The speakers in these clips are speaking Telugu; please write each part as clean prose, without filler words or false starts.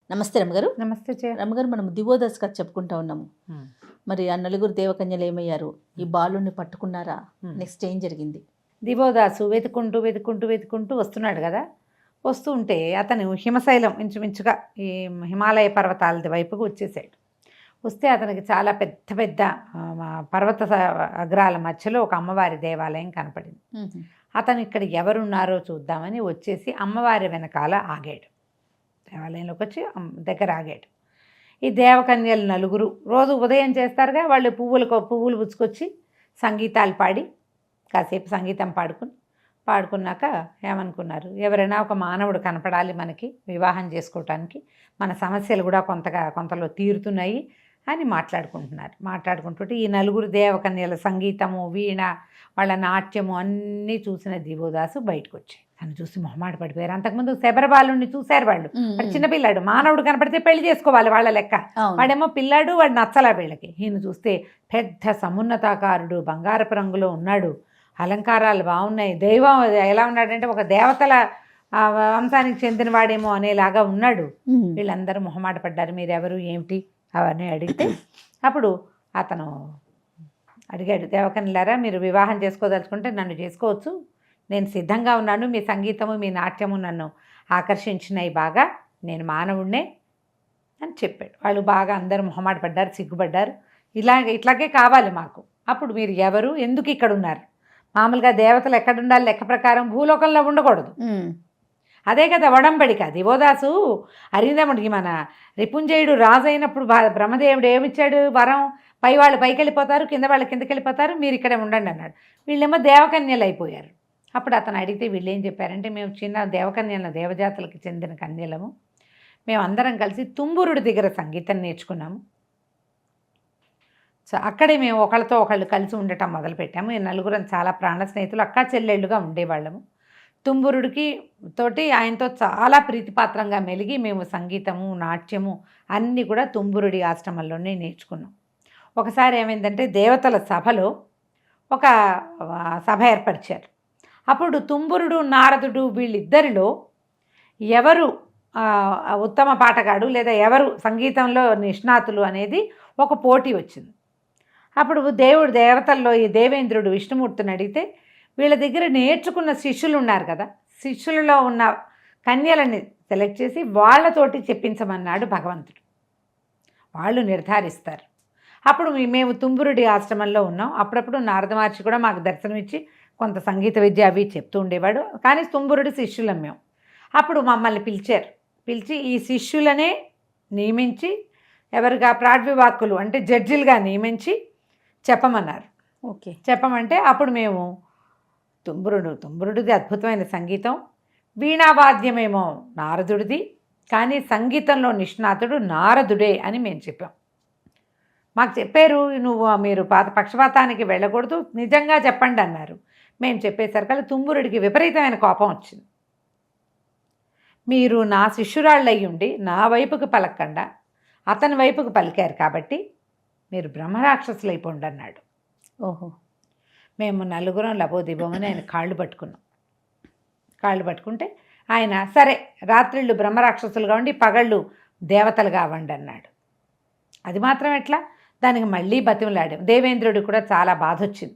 నమస్తే రమ్మగారు. నమస్తే రమ్మగారు, మనం దివోదాస్ కథ చెప్పుకుంటా ఉన్నాము. మరి ఆ నలుగురు దేవకన్యలు ఏమయ్యారు? ఈ బాలుని పట్టుకున్నారా? నెక్స్ట్ ఏం జరిగింది? దివోదాసు వెతుకుంటూ వస్తున్నాడు కదా. వస్తూ ఉంటే అతను హిమశైలం ఇంచుమించుగా ఈ హిమాలయ పర్వతాల వైపుకు వచ్చేసాడు. వస్తే అతనికి చాలా పెద్ద పెద్ద పర్వత అగ్రాల మధ్యలో ఒక అమ్మవారి దేవాలయం కనపడింది. అతను ఇక్కడ ఎవరున్నారో చూద్దామని వచ్చేసి అమ్మవారి వెనకాల ఆగాడు. దేవాలయంలోకి వచ్చి దగ్గర ఆగాడు. ఈ దేవకన్యలు నలుగురు రోజు ఉదయం చేస్తారుగా, వాళ్ళు పువ్వులు పుచ్చుకొచ్చి సంగీతాలు పాడి కాసేపు సంగీతం పాడుకున్నాక ఏమనుకున్నారు, ఎవరైనా ఒక మానవుడు కనపడాలి మనకి వివాహం చేసుకోవటానికి, మన సమస్యలు కూడా కొంతలో తీరుతున్నాయి అని మాట్లాడుకుంటుంటే ఈ నలుగురు దేవకన్యల సంగీతము, వీణ, వాళ్ళ నాట్యము అన్నీ చూసిన దివోదాసు బయటకు వచ్చాయి. తను చూసి మొహమాట పడిపోయారు. అంతకుముందు శబరబాలుని చూశారు వాళ్ళు. వాడు చిన్నపిల్లాడు, మానవుడు కనపడితే పెళ్లి చేసుకోవాలి వాళ్ళ లెక్క. వాడేమో పిల్లాడు, వాడు నచ్చలా వీళ్ళకి. ఈయన చూస్తే పెద్ద సమున్నతాకారుడు, బంగారపు రంగులో ఉన్నాడు, అలంకారాలు బాగున్నాయి. దైవం ఎలా ఉన్నాడంటే ఒక దేవతల వంశానికి చెందిన వాడేమో అనేలాగా ఉన్నాడు. వీళ్ళందరూ మొహమాట పడ్డారు, మీరెవరు ఏమిటి అవన్నీ అడిగితే అప్పుడు అతను అడిగాడు, దేవకన్యలారా, మీరు వివాహం చేసుకోదలుచుకుంటే నన్ను చేసుకోవచ్చు, నేను సిద్ధంగా ఉన్నాను, మీ సంగీతము మీ నాట్యము నన్ను ఆకర్షించినాయి బాగా, నేను మానవుడినే అని చెప్పాడు. వాళ్ళు బాగా అందరూ మొహమాట పడ్డారు, సిగ్గుపడ్డారు. ఇట్లాగే కావాలి మాకు. అప్పుడు మీరు ఎవరు, ఎందుకు ఇక్కడ ఉన్నారు? మామూలుగా దేవతలు ఎక్కడుండాలి లెక్క ప్రకారం భూలోకంలో ఉండకూడదు. అదే కదా వడంబడిక. దివోదాసు అరిందముడికి మన రిపుంజయుడు రాజు అయినప్పుడు బ్రహ్మదేవుడు ఏమిచ్చాడు వరం, పై వాళ్ళు పైకి వెళ్ళిపోతారు, కింద వాళ్ళు కిందకి వెళ్ళిపోతారు, మీరు ఇక్కడే ఉండండి అన్నాడు. వీళ్ళేమో దేవకన్యలు అయిపోయారు. అప్పుడు అతను అడిగితే వీళ్ళు ఏం చెప్పారంటే, మేము చిన్న దేవకన్యలను, దేవజాతులకు చెందిన కన్యలము, మేము అందరం కలిసి తుంబురుడి దగ్గర సంగీతం నేర్చుకున్నాము. సో అక్కడే మేము ఒకళ్ళతో ఒకళ్ళు కలిసి ఉండటం మొదలుపెట్టాము. ఈ నలుగురం చాలా ప్రాణ స్నేహితులు, అక్కా చెల్లెళ్ళుగా ఉండేవాళ్ళము. తుంబురుడికి తోటి ఆయనతో చాలా ప్రీతిపాత్రంగా మెలిగి మేము సంగీతము, నాట్యము అన్నీ కూడా తుంబురుడి ఆశ్రమంలోనే నేర్చుకున్నాం. ఒకసారి ఏమైందంటే, దేవతల సభలో ఒక సభ ఏర్పరిచారు. అప్పుడు తుంబురుడు, నారదుడు వీళ్ళిద్దరిలో ఎవరు ఉత్తమ పాటగాడు లేదా ఎవరు సంగీతంలో నిష్ణాతులు అనేది ఒక పోటీ వచ్చింది. అప్పుడు దేవతల్లో ఈ దేవేంద్రుడు విష్ణుమూర్తిని అడిగితే, వీళ్ళ దగ్గర నేర్చుకున్న శిష్యులు ఉన్నారు కదా, శిష్యులలో ఉన్న కన్యలని సెలెక్ట్ చేసి వాళ్ళతోటి చెప్పించమన్నాడు భగవంతుడు. వాళ్ళు నిర్ధారిస్తారు. అప్పుడు మేము తుంబురుడి ఆశ్రమంలో ఉన్నాం. అప్పుడప్పుడు నారద మహర్షి కూడా మాకు దర్శనమిచ్చి కొంత సంగీత విద్య అవి చెప్తూ ఉండేవాడు. కానీ తుంబురుడి శిష్యులం మేము. అప్పుడు మమ్మల్ని పిలిచి ఈ శిష్యులనే నియమించి ఎవరుగా ప్రాడ్వివాక్కులు అంటే జడ్జిలుగా నియమించి చెప్పమన్నారు. ఓకే, చెప్పమంటే అప్పుడు మేము తుంబురుడిది అద్భుతమైన సంగీతం, వీణావాద్యమేమో నారదుడిది, కానీ సంగీతంలో నిష్ణాతుడు నారదుడే అని మేము చెప్పాం. మాకు చెప్పారు, మీరు పక్షపాతానికి వెళ్ళకూడదు, నిజంగా చెప్పండి అన్నారు. మేము చెప్పేసరికి తుంబురుడికి విపరీతమైన కోపం వచ్చింది. మీరు నా శిష్యురాళ్ళు అయ్యుండి నా వైపుకు పలకకుండా అతని వైపుకు పలికారు కాబట్టి మీరు బ్రహ్మరాక్షసులు అయిపోండి అన్నాడు. ఓహో. మేము నలుగురం లబోదిబోమని ఆయన కాళ్ళు పట్టుకుంటే ఆయన సరే రాత్రిళ్ళు బ్రహ్మరాక్షసులుగా ఉండి పగళ్ళు దేవతలుగా అవ్వండి అన్నాడు. అది మాత్రం ఎట్లా, దానికి మళ్ళీ బతిమలాడాం. దేవేంద్రుడు కూడా చాలా బాధ వచ్చింది.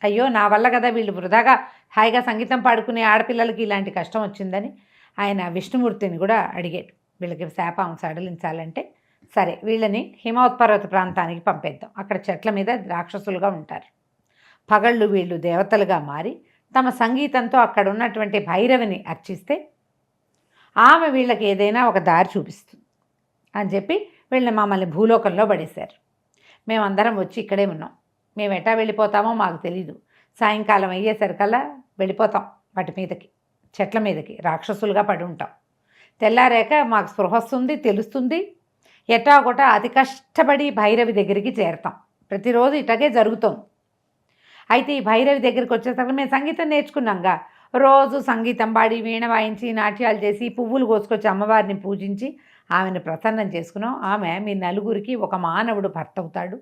అయ్యో నా వల్ల కదా వీళ్ళు వృధాగా హాయిగా సంగీతం పాడుకునే ఆడపిల్లలకి ఇలాంటి కష్టం వచ్చిందని ఆయన విష్ణుమూర్తిని కూడా అడిగాడు. వీళ్ళకి శాపం సడలించాలంటే సరే వీళ్ళని హిమవత్పర్వత ప్రాంతానికి పంపేద్దాం, అక్కడ చెట్ల మీద రాక్షసులుగా ఉంటారు, పగళ్ళు వీళ్ళు దేవతలుగా మారి తమ సంగీతంతో అక్కడ ఉన్నటువంటి భైరవిని అర్చిస్తే ఆమె వీళ్ళకి ఏదైనా ఒక దారి చూపిస్తుంది అని చెప్పి వీళ్ళని మమ్మల్ని భూలోకంలో పడేశారు. మేమందరం వచ్చి ఇక్కడే ఉన్నాం. మేము ఎటా వెళ్ళిపోతామో మాకు తెలీదు. సాయంకాలం అయ్యేసరికల్లా వెళ్ళిపోతాం వాటి మీదకి, చెట్ల మీదకి రాక్షసులుగా పడి ఉంటాం. తెల్లారాక మాకు స్పృహ వస్తుంది, తెలుస్తుంది. ఎటాగొటా అతి కష్టపడి భైరవి దగ్గరికి చేరతాం. ప్రతిరోజు ఇటగే జరుగుతుంది. అయితే ఈ భైరవి దగ్గరికి వచ్చేసరికి మేము సంగీతం నేర్చుకున్నాంగా, రోజు సంగీతం పాడి వీణ వాయించి నాట్యాలు చేసి పువ్వులు కోసుకొచ్చి అమ్మవారిని పూజించి ఆమెను ప్రసన్నం చేసుకున్నాం. ఆమె మీ నలుగురికి ఒక మానవుడు భర్త అవుతాడు,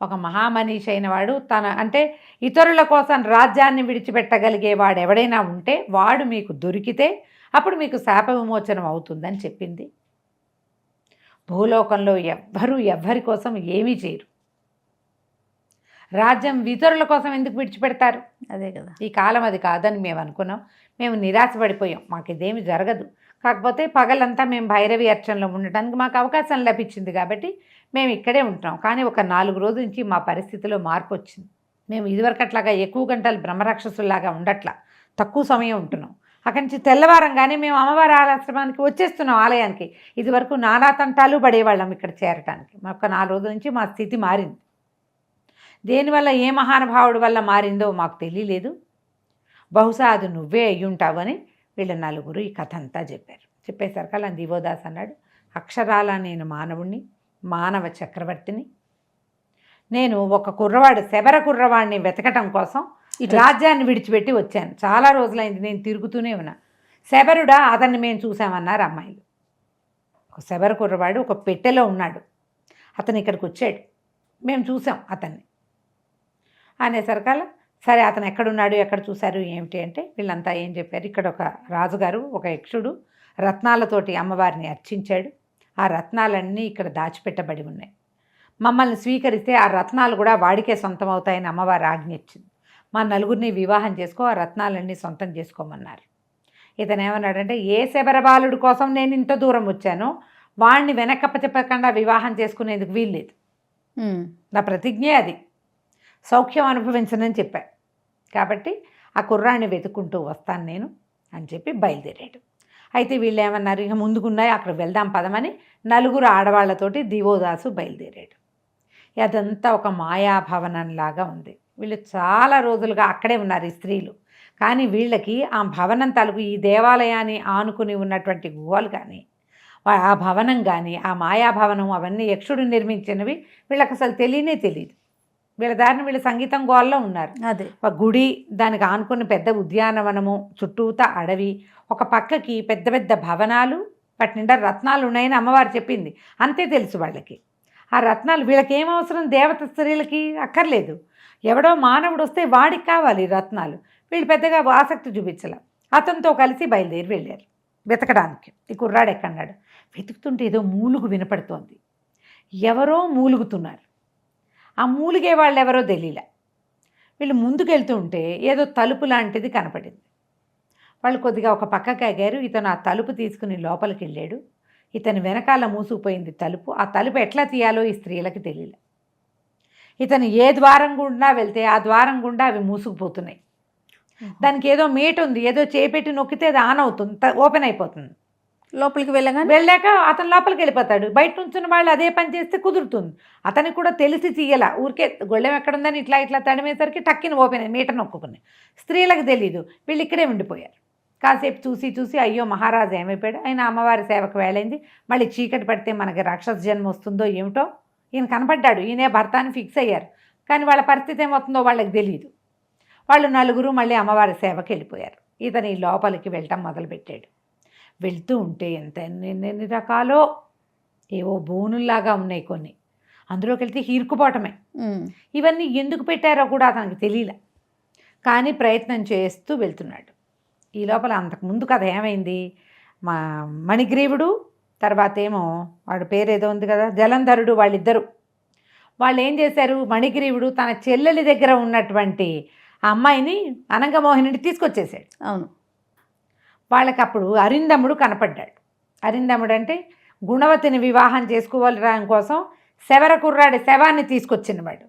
ఒక మహామనీషి అయిన వాడు తన అంటే ఇతరుల కోసం రాజ్యాన్ని విడిచిపెట్టగలిగే వాడు ఎవడైనా ఉంటే వాడు మీకు దొరికితే అప్పుడు మీకు శాప విమోచనం అవుతుందని చెప్పింది. భూలోకంలో ఎవ్వరి కోసం ఏమీ చేయరు. రాజ్యం ఇతరుల కోసం ఎందుకు విడిచిపెడతారు? అదే కదా, ఈ కాలం అది కాదని మేము అనుకున్నాం. మేము నిరాశపడిపోయాం, మాకు ఇదేమి జరగదు. కాకపోతే పగలంతా మేము భైరవి అర్చనలో ఉండటానికి మాకు అవకాశం లభించింది కాబట్టి మేము ఇక్కడే ఉంటున్నాం. కానీ ఒక 4 రోజుల నుంచి మా పరిస్థితిలో మార్పు వచ్చింది. మేము ఇదివరకట్లాగా ఎక్కువ గంటలు బ్రహ్మరాక్షసుల్లాగా ఉండట్లా, తక్కువ సమయం ఉంటున్నాం. అక్కడి నుంచి తెల్లవారంగానే మేము అమ్మవారి ఆశ్రమానికి వచ్చేస్తున్నాం, ఆలయానికి. ఇదివరకు నానా తంటాలు పడేవాళ్ళం ఇక్కడ చేరటానికి. మాకు 4 రోజుల నుంచి మా స్థితి మారింది. దేనివల్ల, ఏ మహానుభావుడి వల్ల మారిందో మాకు తెలియలేదు. బహుశా అది నువ్వే అయ్యుంటావని వీళ్ళ 4 ఈ కథ అంతా చెప్పారు. చెప్పేసరికల్లా దివోదాస్ అన్నాడు, అక్షరాల నేను మానవుణ్ణి, మానవ చక్రవర్తిని. నేను ఒక కుర్రవాడు, శబర కుర్రవాడిని వెతకటం కోసం రాజ్యాన్ని విడిచిపెట్టి వచ్చాను. చాలా రోజులైంది నేను తిరుగుతూనే ఉన్నా. శబరుడా, అతన్ని మేము చూసామన్నారు అమ్మాయిలు. ఒక శబర కుర్రవాడు ఒక పెట్టెలో ఉన్నాడు, అతను ఇక్కడికి వచ్చాడు, మేము చూసాం అతన్ని అనేసరికల్లా సరే అతను ఎక్కడున్నాడు, ఎక్కడ చూశారు ఏమిటి అంటే వీళ్ళంతా ఏం చెప్పారు, ఇక్కడ ఒక రాజుగారు, ఒక యక్షుడు రత్నాలతోటి అమ్మవారిని అర్చించాడు. ఆ రత్నాలన్నీ ఇక్కడ దాచిపెట్టబడి ఉన్నాయి. మమ్మల్ని స్వీకరిస్తే ఆ రత్నాలు కూడా వాడికే సొంతం అవుతాయని అమ్మవారు ఆజ్ఞ ఇచ్చింది. మా 4 వివాహం చేసుకో, ఆ రత్నాలన్నీ సొంతం చేసుకోమన్నారు. ఇతను ఏమన్నాడంటే, ఏ శబరబాలుడి కోసం నేను ఇంత దూరం వచ్చానో వాడిని వెనకప్ప చెప్పకుండా వివాహం చేసుకునేందుకు వీల్లేదు. నా ప్రతిజ్ఞే అది, సౌఖ్యం అనుభవించనని చెప్పా. కాబట్టి ఆ కుర్రాన్ని వెతుక్కుంటూ వస్తాను నేను అని చెప్పి బయలుదేరాడు. అయితే వీళ్ళు ఏమన్నారు, ఇక ముందుకున్నాయి అక్కడ వెళ్దాం పదమని 4 ఆడవాళ్లతోటి దివోదాసు బయలుదేరాడు. అదంతా ఒక మాయాభవనంలాగా ఉంది. వీళ్ళు చాలా రోజులుగా అక్కడే ఉన్నారు ఈ స్త్రీలు. కానీ వీళ్ళకి ఆ భవనం తాలూకు, ఈ దేవాలయాన్ని ఆనుకుని ఉన్నటువంటి గుహలు కానీ, ఆ భవనం కానీ, ఆ మాయాభవనం అవన్నీ యక్షుడు నిర్మించినవి వీళ్ళకి అసలు తెలియనే తెలియదు. వీళ్ళ దారిని వీళ్ళు సంగీతం గోల్లో ఉన్నారు. అదే ఒక గుడి, దానికి ఆనుకుని పెద్ద ఉద్యానవనము, చుట్టూతా అడవి, ఒక పక్కకి పెద్ద పెద్ద భవనాలు, వాటి నిండా రత్నాలు ఉన్నాయని అమ్మవారు చెప్పింది. అంతే తెలుసు వాళ్ళకి. ఆ రత్నాలు వీళ్ళకి ఏమవసరం, దేవత స్త్రీలకి అక్కర్లేదు. ఎవడో మానవుడు వస్తే వాడికి కావాలి రత్నాలు. వీళ్ళు పెద్దగా ఆసక్తి చూపించాల. అతనితో కలిసి బయలుదేరి వెళ్ళారు వెతకడానికి. ఈ కుర్రాడు ఎక్కన్నాడు, వెతుకుతుంటే ఏదో మూలుగు వినపడుతోంది. ఎవరో మూలుగుతున్నారు. ఆ మూలిగే వాళ్ళు ఎవరో తెలియలే. వీళ్ళు ముందుకెళ్తూ ఉంటే ఏదో తలుపు లాంటిది కనపడింది. వాళ్ళు కొద్దిగా ఒక పక్కకి ఆగారు. ఇతను ఆ తలుపు తీసుకుని లోపలికి వెళ్ళాడు. ఇతని వెనకాల మూసుకుపోయింది తలుపు. ఆ తలుపు ఎట్లా తీయాలో ఈ స్త్రీలకి తెలియలే. ఇతను ఏ ద్వారం గుండా వెళ్తే ఆ ద్వారం గుండా అవి మూసుకుపోతున్నాయి. దానికి ఏదో మేట ఉంది, ఏదో చేపెట్టి నొక్కితే అది ఆన్ అవుతుంది, ఓపెన్ అయిపోతుంది. లోపలికి వెళ్ళాక అతను లోపలికి వెళ్ళిపోతాడు. బయట నుంచిన వాళ్ళు అదే పని చేస్తే కుదురుతుంది. అతనికి కూడా తెలిసి తీయలా, ఊరికే గొళ్ళెం ఎక్కడుందని ఇట్లా ఇట్లా తడిమేసరికి టక్కిన ఓపెన్ అయ్యి మీట నొక్కుని. స్త్రీలకు తెలీదు. వీళ్ళు ఇక్కడే ఉండిపోయారు. కాసేపు చూసి చూసి అయ్యో మహారాజు ఏమైపోయాడు, ఆయన అమ్మవారి సేవకు వేళైంది, మళ్ళీ చీకటి పడితే మనకి రాక్షస జన్మ వస్తుందో ఏమిటో. ఈయన కనపడ్డాడు, ఈయనే భర్త అని ఫిక్స్ అయ్యారు. కానీ వాళ్ళ పరిస్థితి ఏమవుతుందో వాళ్ళకి తెలియదు. వాళ్ళు 4 మళ్ళీ అమ్మవారి సేవకి వెళ్ళిపోయారు. ఇతను ఈ లోపలికి వెళ్ళటం మొదలుపెట్టాడు. వెళ్తూ ఉంటే ఎన్ని రకాలో ఏవో బోనుల్లాగా ఉన్నాయి కొన్ని. అందులోకి వెళ్తే హీర్కుపోవటమే. ఇవన్నీ ఎందుకు పెట్టారో కూడా అతనికి తెలియలే. కానీ ప్రయత్నం చేస్తూ వెళ్తున్నాడు. ఈ లోపల అంతకుముందు కథ ఏమైంది, మా మణిగ్రీవుడు తర్వాత ఏమో వాడి పేరేదో ఉంది కదా, జలంధరుడు, వాళ్ళిద్దరు వాళ్ళు ఏం చేశారు, మణిగ్రీవుడు తన చెల్లెలి దగ్గర ఉన్నటువంటి ఆ అమ్మాయిని అనంగమోహిని తీసుకొచ్చేసాడు. అవును. వాళ్ళకి అప్పుడు అరిందముడు కనపడ్డాడు. అరిందముడు అంటే గుణవతిని వివాహం చేసుకోవాలని కోసం శబర కుర్రాడి శవాన్ని తీసుకొచ్చినవాడు.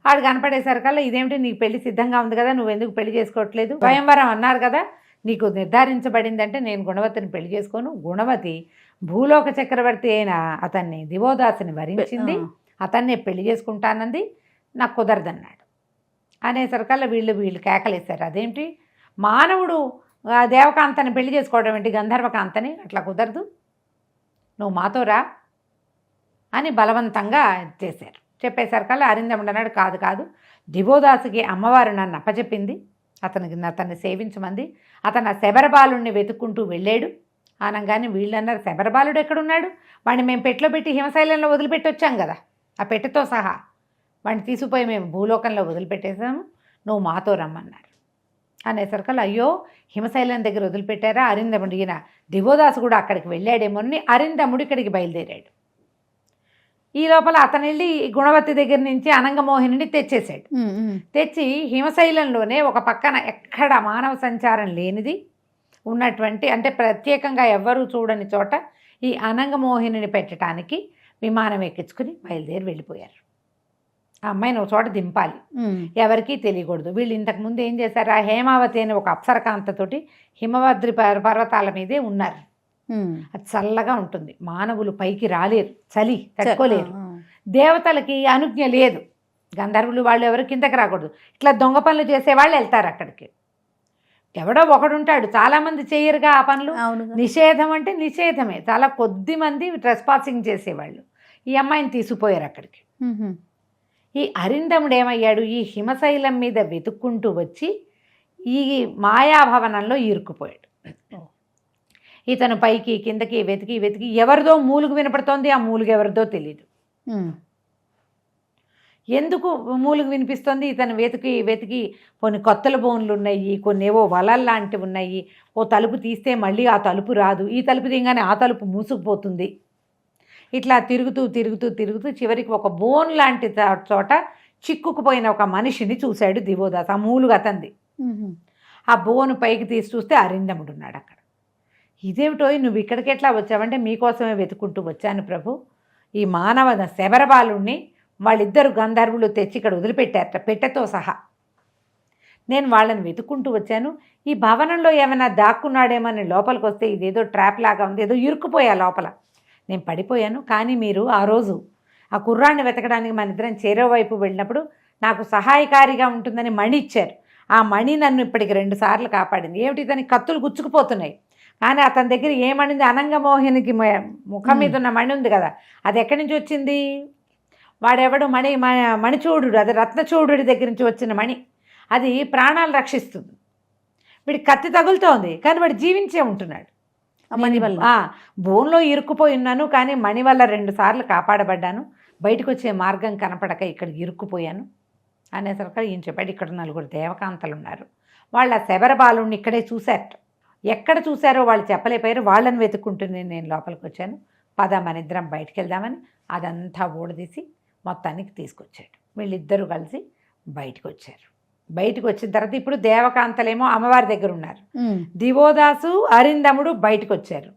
వాడు కనపడేసరికల్లా ఇదేమిటి, నీకు పెళ్లి సిద్ధంగా ఉంది కదా, నువ్వెందుకు పెళ్లి చేసుకోవట్లేదు, స్వయంవరం అన్నారు కదా, నీకు నిర్ధారించబడిందంటే నేను గుణవతిని పెళ్లి చేసుకోను. గుణవతి భూలోక చక్రవర్తి అయిన అతన్ని దివోదాసుని వరించింది, అతన్నే పెళ్లి చేసుకుంటానంది, నాకు కుదరదన్నాడు. అనేసరికల్లా వీళ్ళు కేకలేశారు, అదేంటి మానవుడు దేవకాంతని పెళ్లి చేసుకోవడం ఏంటి, గంధర్వకాంతని, అట్లా కుదరదు, నువ్వు మాతో రా అని బలవంతంగా చేశారు. చెప్పేసరికల్లా అరిందముడు అన్నాడు, కాదు దివోదాసుకి అమ్మవారు నన్ను అప్పచెప్పింది, అతన్ని సేవించమంది. అతను ఆ శబరబాలుడిని వెతుక్కుంటూ వెళ్ళాడు. అనగానే వీళ్ళన్నారు, శబరబాలుడు ఎక్కడున్నాడు, వాడిని మేము పెట్టెలో పెట్టి హిమశైలంలో వదిలిపెట్టి వచ్చాం కదా, ఆ పెట్టెతో సహా వాడిని తీసుకుపోయి మేము భూలోకంలో వదిలిపెట్టేసాము, నువ్వు మాతో రమ్మన్నారు. అనేసరికల్లా అయ్యో హిమశైలం దగ్గర వదిలిపెట్టారా, అరిందముడు ఈయన దివోదాసు కూడా అక్కడికి వెళ్ళాడేమోని అరిందముడు ఇక్కడికి బయలుదేరాడు. ఈ లోపల అతను వెళ్ళి గుణవతి దగ్గర నుంచి అనంగమోహిని తెచ్చేసాడు. తెచ్చి హిమశైలంలోనే ఒక పక్కన ఎక్కడ మానవ సంచారం లేనిది ఉన్నటువంటి, అంటే ప్రత్యేకంగా ఎవ్వరూ చూడని చోట ఈ అనంగమోహిని పెట్టడానికి విమానం ఎక్కించుకుని బయలుదేరి వెళ్ళిపోయారు. ఆ అమ్మాయిని ఒక చోట దింపాలి, ఎవరికీ తెలియకూడదు. వీళ్ళు ఇంతకుముందు ఏం చేశారు, ఆ హేమావతి అనే ఒక అప్సరకాంతతోటి హిమవద్రి పర్వతాల మీదే ఉన్నారు. అది చల్లగా ఉంటుంది, మానవులు పైకి రాలేరు, చలి తట్టుకోలేరు. దేవతలకి అనుజ్ఞ లేదు, గంధర్వులు వాళ్ళు ఎవరు కిందకి రాకూడదు. ఇట్లా దొంగ పనులు చేసేవాళ్ళు వెళ్తారు అక్కడికి. ఎవడో ఒకడుంటాడు, చాలామంది చేయరుగా ఆ పనులు. నిషేధం అంటే నిషేధమే, చాలా కొద్ది మంది ట్రెస్పాసింగ్ చేసేవాళ్ళు. ఈ అమ్మాయిని తీసుకుపోయారు అక్కడికి. ఈ అరిందముడు ఏమయ్యాడు, ఈ హిమశైలం మీద వెతుక్కుంటూ వచ్చి ఈ మాయాభవనంలో ఇరుక్కుపోయాడు. ఇతను పైకి కిందకి వెతికి వెతికి ఎవరిదో మూలుగు వినపడుతోంది, ఆ మూలుగు ఎవరిదో తెలియదు. ఎందుకు మూలుగు వినిపిస్తుంది, ఇతను వెతికి వెతికి కొన్ని కొత్తల బోన్లు ఉన్నాయి, కొన్ని ఏవో వలలు లాంటివి ఉన్నాయి. ఓ తలుపు తీస్తే మళ్ళీ ఆ తలుపు రాదు, ఈ తలుపు తీయగానే ఆ తలుపు మూసుకుపోతుంది. ఇట్లా తిరుగుతూ తిరుగుతూ తిరుగుతూ చివరికి ఒక బోన్ లాంటి చోట చిక్కుకుపోయిన ఒక మనిషిని చూశాడు దివోదాస్. ఆ మూలుగు అతంది. ఆ బోను పైకి తీసి చూస్తే అరిందముడు ఉన్నాడు అక్కడ. ఇదేమిటో నువ్వు ఇక్కడికి ఎట్లా వచ్చావంటే, మీకోసమే వెతుకుంటూ వచ్చాను ప్రభు, ఈ మానవ శబరబాలుణ్ణి వాళ్ళిద్దరు గంధర్వులు తెచ్చి ఇక్కడ వదిలిపెట్టారట పెట్టెతో సహా. నేను వాళ్ళని వెతుక్కుంటూ వచ్చాను, ఈ భవనంలో ఏమైనా దాక్కున్నాడేమని లోపలికి వస్తే ఇదేదో ట్రాప్ లాగా ఉంది, ఏదో ఇరుక్కుపోయా లోపల, నేను పడిపోయాను. కానీ మీరు ఆ రోజు ఆ కుర్రాన్ని వెతకడానికి మన ఇద్దరం చేరోవైపు వెళ్ళినప్పుడు నాకు సహాయకారిగా ఉంటుందని మణి ఇచ్చారు. ఆ మణి నన్ను ఇప్పటికి 2 సార్లు కాపాడింది. ఏమిటి, దానికి కత్తులు గుచ్చుకుపోతున్నాయి, కానీ అతని దగ్గర ఏమణింది, అనంగమోహినికి ముఖం మీద ఉన్న మణి ఉంది కదా, అది ఎక్కడి నుంచి వచ్చింది, వాడెవడు మణిచూడు, అది రత్నచూడు దగ్గర నుంచి వచ్చిన మణి, అది ప్రాణాలు రక్షిస్తుంది. వీడికి కత్తి తగులుతోంది కానీ వాడు జీవించే ఉంటున్నాడు. మణి వల్ల బోన్లో ఇరుక్కుపోయి ఉన్నాను, కానీ మణి వల్ల 2 సార్లు కాపాడబడ్డాను, బయటకు వచ్చే మార్గం కనపడక ఇక్కడ ఇరుక్కుపోయాను అనేసరికి ఈయన చెప్పాడు, ఇక్కడ 4 దేవకాంతలు ఉన్నారు, వాళ్ళ శబరబాలుని ఇక్కడే చూశారట. ఎక్కడ చూశారో వాళ్ళు చెప్పలేకపోయారు, వాళ్ళని వెతుక్కుంటుంది నేను లోపలికి వచ్చాను, పద మన ఇద్దరం బయటికి వెళ్దామని అదంతా ఊడదీసి మొత్తానికి తీసుకొచ్చాడు. వీళ్ళిద్దరూ కలిసి బయటకు వచ్చారు. బయటకు వచ్చిన తర్వాత ఇప్పుడు దేవకాంతలేమో అమ్మవారి దగ్గర ఉన్నారు, దివోదాసు అరిందముడు బయటకు వచ్చారు.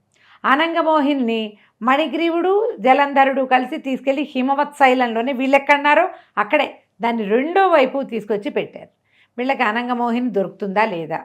అనంగమోహిని మణిగ్రీవుడు జలంధరుడు కలిసి తీసుకెళ్ళి హిమవత్శైలంలోనే వీళ్ళెక్కడున్నారో అక్కడే దాన్ని 2వ వైపు తీసుకొచ్చి పెట్టారు. వీళ్ళకి అనంగమోహిని దొరుకుతుందా లేదా,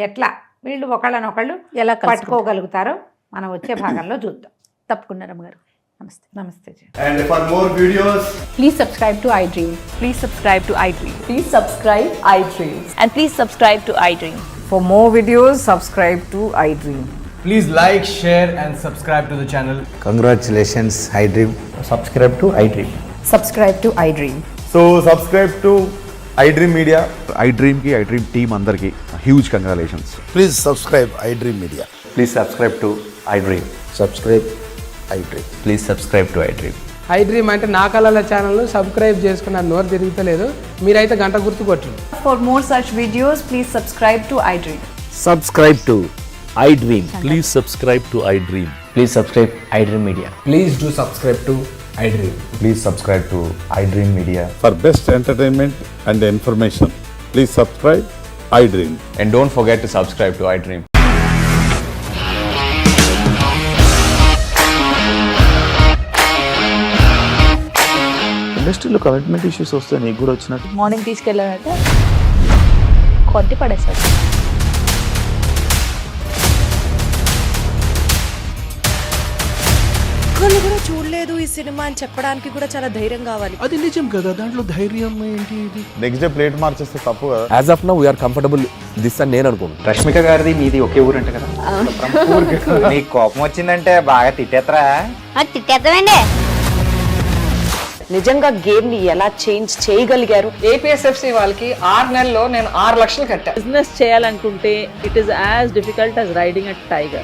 ఎట్లా వీళ్ళు ఒకళ్ళనొకళ్ళు ఎలా పట్టుకోగలుగుతారో మనం వచ్చే భాగంలో చూద్దాం. తప్పకుండా రమ్మగారు. నమస్తే. నమస్తే. And for more videos, Please subscribe to iDream. Please subscribe to iDream. Please subscribe iDream. And please subscribe to iDream. For more videos, subscribe to iDream. please like, share and subscribe to the channel. Congratulations, iDream. subscribe to iDream. Subscribe to iDream. So subscribe to iDream Media. iDream ki iDream team andarki huge congratulations. Please subscribe iDream Media. Please subscribe to iDream. Subscribe iDream. Please subscribe to iDream. iDream అంటే నా కళల ఛానల్ సబ్స్క్రైబ్ చేసుకున్న నోరు తిరుగుతలేదు, మీరైతే గంట గుర్తు కొట్టండి. For more such videos, please subscribe to iDream. Subscribe to iDream. Please subscribe to iDream. Please subscribe iDream Media. Please do subscribe to iDream. Please subscribe to iDream Media. For best entertainment and information, please subscribe iDream. And don't forget to subscribe to iDream. ఇండస్ట్రీలో కమిట్మెంట్ ఇష్యూస్ వస్తే నీకు కూడా వచ్చినట్టు మార్నింగ్ తీసుకెళ్ళానంటే కొట్టి పడేశాడు. ఒక్కళ్ళు కూడా చూడలేదు ఈ సినిమా అని చెప్పడానికి కూడా చాలా ధైర్యం కావాలి. అది నిజం కదా, దాంట్లో ధైర్యం ఏంటి? నెక్స్ట్ డే ప్లేట్ మార్చేస్తే తప్పు కదా. As of now we are comfortable this అని నేను అనుకుంటున్నాను. రష్మిక గారిది మీది ఒకే ఊరు అంట కదా. నీకు కోపం వచ్చిందంటే బాగా తిట్టేత్తరా? తిట్టేద్దామండి. నిజంగా గేమ్ ని ఎలా చేంజ్ చేయగలిగారు? APSFC వాళ్ళకి 6 నెలల్లో నేను 6 లక్షలు కట్టా. బిజినెస్ చేయాలనుకుంటే it is as difficult as riding a tiger.